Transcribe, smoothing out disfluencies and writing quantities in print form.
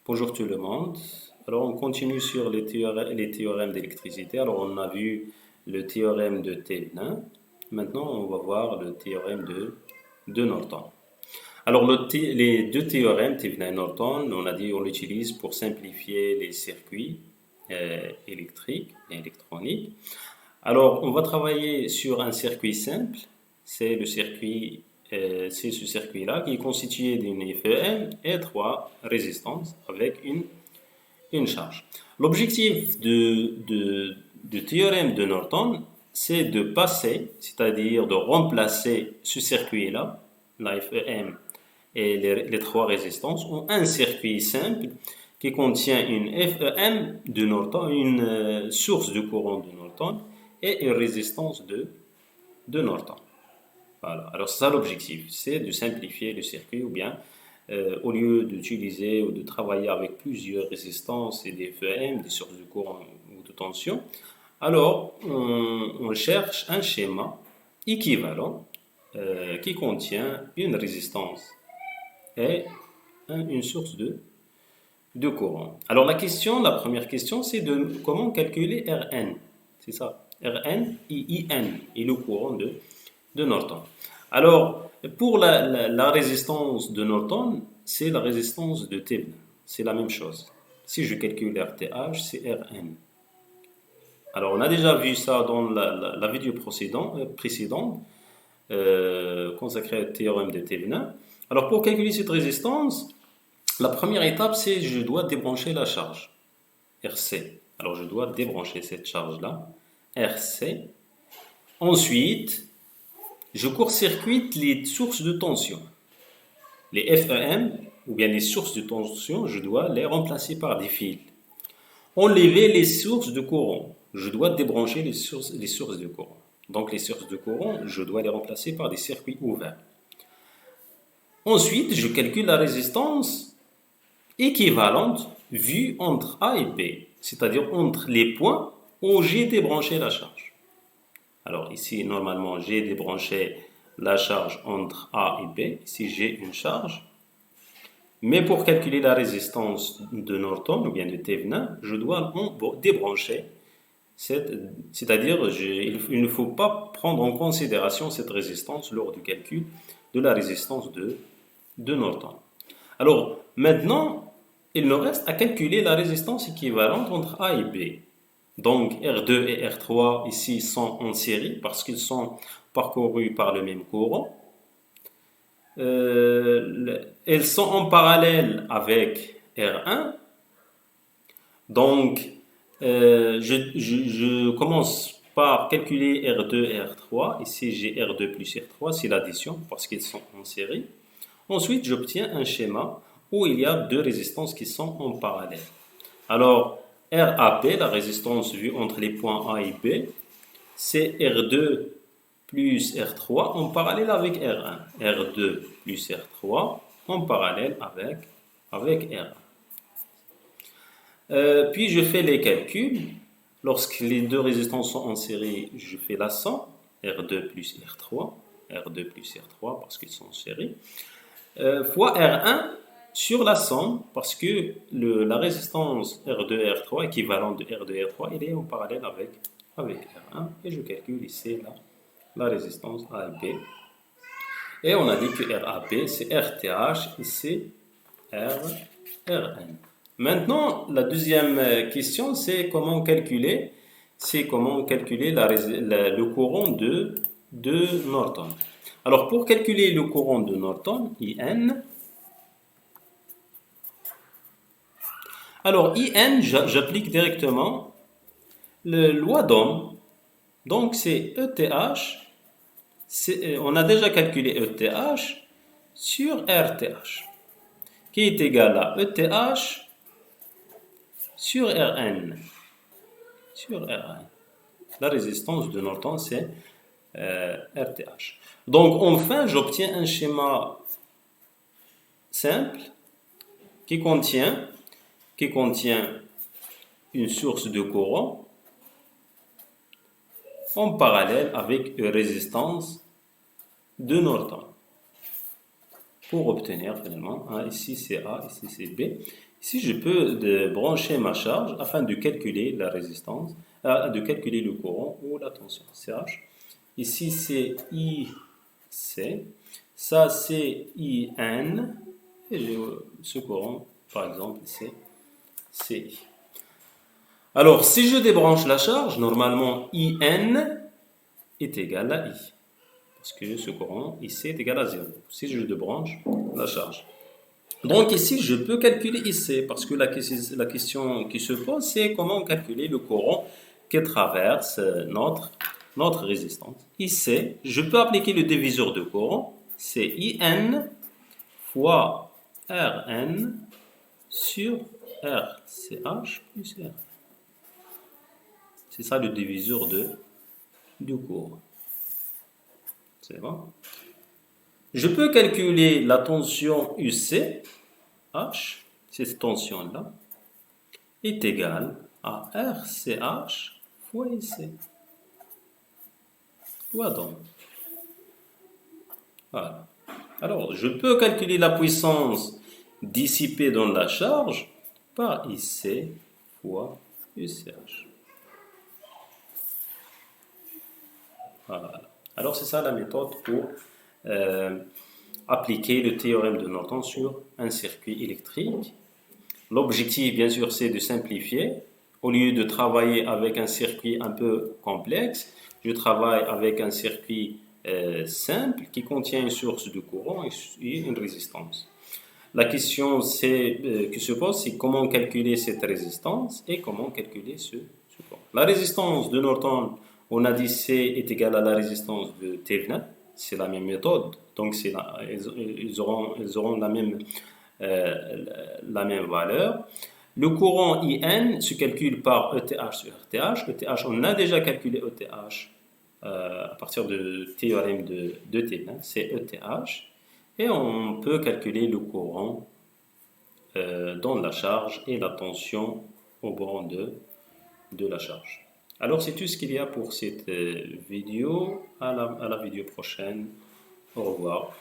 Bonjour tout le monde. Alors on continue sur les théorèmes d'électricité. Alors on a vu le théorème de Thévenin. Maintenant on va voir le théorème de Norton. Alors les deux théorèmes, Thévenin et Norton, on a dit on l'utilise pour simplifier les circuits électriques et électroniques. Alors on va travailler sur un circuit simple. C'est c'est ce circuit-là qui est constitué d'une FEM et trois résistances avec une charge. L'objectif du théorème de Norton, c'est de passer, c'est-à-dire de remplacer ce circuit-là, la FEM et les trois résistances, en un circuit simple qui contient une FEM de Norton, une source de courant de Norton et une résistance de Norton. Voilà. Alors c'est ça l'objectif, c'est de simplifier le circuit ou bien au lieu d'utiliser ou de travailler avec plusieurs résistances et des FEM, des sources de courant ou de tension, alors on cherche un schéma équivalent qui contient une résistance et une source de courant. Alors la première question, c'est de comment calculer Rn. C'est ça, Rn et In et le courant de Norton. Alors, pour la résistance de Norton, c'est la résistance de Thévenin. C'est la même chose. Si je calcule RTH, c'est Rn. Alors, on a déjà vu ça dans la vidéo précédente consacrée au théorème de Thévenin. Alors, pour calculer cette résistance, la première étape, c'est je dois débrancher la charge, RC. Alors, je dois débrancher cette charge-là, RC. Ensuite, je court-circuite les sources de tension. Les FEM, ou bien les sources de tension, je dois les remplacer par des fils. Enlever les sources de courant. Je dois débrancher les sources de courant. Donc les sources de courant, je dois les remplacer par des circuits ouverts. Ensuite, je calcule la résistance équivalente vue entre A et B, c'est-à-dire entre les points où j'ai débranché la charge. Alors ici, normalement, j'ai débranché la charge entre A et B. Ici, j'ai une charge. Mais pour calculer la résistance de Norton ou bien de Thévenin, je dois débrancher. C'est-à-dire, il ne faut pas prendre en considération cette résistance lors du calcul de la résistance de Norton. Alors, maintenant, il nous reste à calculer la résistance équivalente entre A et B. Donc R2 et R3 ici sont en série parce qu'ils sont parcourus par le même courant. Elles sont en parallèle avec R1. Donc je commence par calculer R2 et R3. Ici j'ai R2 plus R3, c'est l'addition parce qu'ils sont en série. Ensuite j'obtiens un schéma où il y a deux résistances qui sont en parallèle. Alors RAP, la résistance vue entre les points A et B, c'est R2 plus R3 en parallèle avec R1. R2 plus R3 en parallèle avec R1. Puis je fais les calculs. Lorsque les deux résistances sont en série, je fais la somme. R2 plus R3. R2 plus R3 parce qu'ils sont en série. Fois R1 sur la somme, parce que la résistance R2 et R3, équivalente de R2 et R3, elle est en parallèle avec R1. Et je calcule ici la résistance AB. Et on a dit que RAB, c'est RTH, et c'est RN. Maintenant, la deuxième question, c'est comment calculer le courant de Norton. Alors, pour calculer le courant de Norton, IN, alors, IN, j'applique directement la loi d'Ohm. Donc, c'est ETH. On a déjà calculé ETH sur RTH, qui est égal à ETH sur Rn. La résistance de Norton, c'est RTH. Donc, enfin, j'obtiens un schéma simple qui contient une source de courant en parallèle avec une résistance de Norton. pour obtenir finalement, hein, ici c'est A, ici c'est B. Ici je peux brancher ma charge afin de calculer la résistance, de calculer le courant ou la tension, CH. Ici c'est IC, ça c'est IN, et ce courant par exemple c'est CI. Alors si je débranche la charge, normalement IN est égal à I. Parce que ce courant ici est égal à 0. Si je débranche la charge. Donc ici, je peux calculer ici, parce que la question qui se pose, c'est comment calculer le courant qui traverse notre résistance. Ici, je peux appliquer le diviseur de courant, c'est IN fois RN sur RCH plus R. C'est ça le diviseur du courant. C'est bon? Je peux calculer la tension UC, H, cette tension-là, est égale à RCH fois IC. Loi d'Ohm. Voilà. Alors, je peux calculer la puissance dissipée dans la charge par IC fois UCH. Voilà. Alors, c'est ça la méthode pour appliquer le théorème de Norton sur un circuit électrique. L'objectif, bien sûr, c'est de simplifier. Au lieu de travailler avec un circuit un peu complexe, je travaille avec un circuit simple qui contient une source de courant et une résistance. La question qui se pose, c'est comment calculer cette résistance et comment calculer ce courant. La résistance de Norton, on a dit C est égale à la résistance de Thevenin. C'est la même méthode, donc ils auront la même valeur. Le courant IN se calcule par ETH sur RTH. ETH, on a déjà calculé ETH à partir du théorème de Thevenin, c'est ETH. Et on peut calculer le courant dans la charge et la tension au bord de la charge. Alors c'est tout ce qu'il y a pour cette vidéo. À la vidéo prochaine. Au revoir.